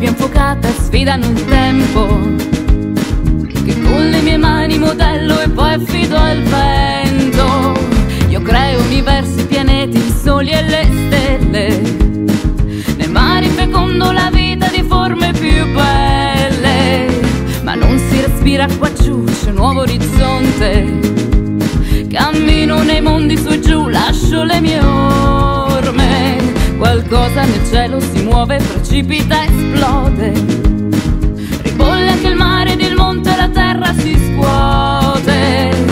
sabbia infuocata sfidano il tempo, che con le mie mani modello e poi affido al vento. Io creo universi, pianeti, i soli e le stelle, nei mari fecondo la vita di forme più belle. Ma non si respira qua giù, c'è un nuovo orizzonte. Cammino nei mondi su e giù, lascio le mie orme. Qualcosa nel cielo si muove, precipita, esplode. Ribolle anche il mare ed il monte e la terra si scuote.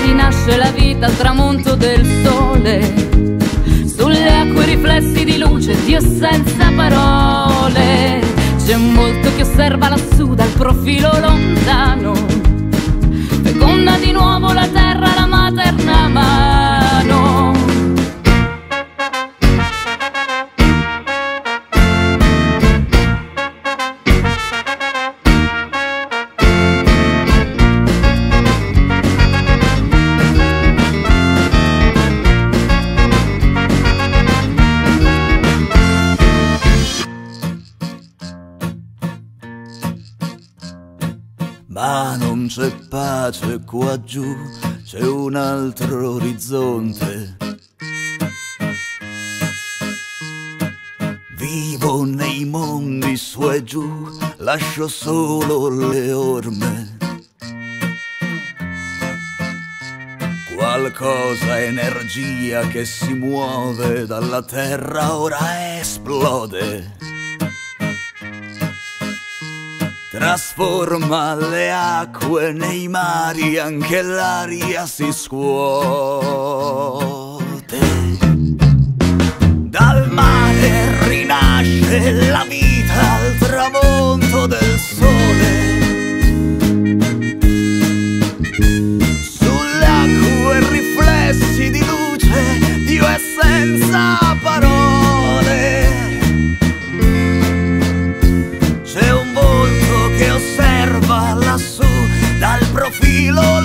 Rinasce la vita al tramonto del sole, sulle acque riflessi di luce, Dio senza parole. C'è un volto che osserva lassù dal profilo lontano, feconda di nuovo la terra, la materna mano. Ma non c'è pace qua giù, c'è un altro orizzonte. Vivo nei mondi su e giù, lascio solo le orme. Qualcosa, energia che si muove dalla terra, ora esplode. Trasforma le acque nei mari, anche l'aria si scuote. Dal mare rinasce la vita al tramonto del sole. Sulle acque riflessi di luce, Dio è senza parole. C'è un volto che osserva lassù dal profilo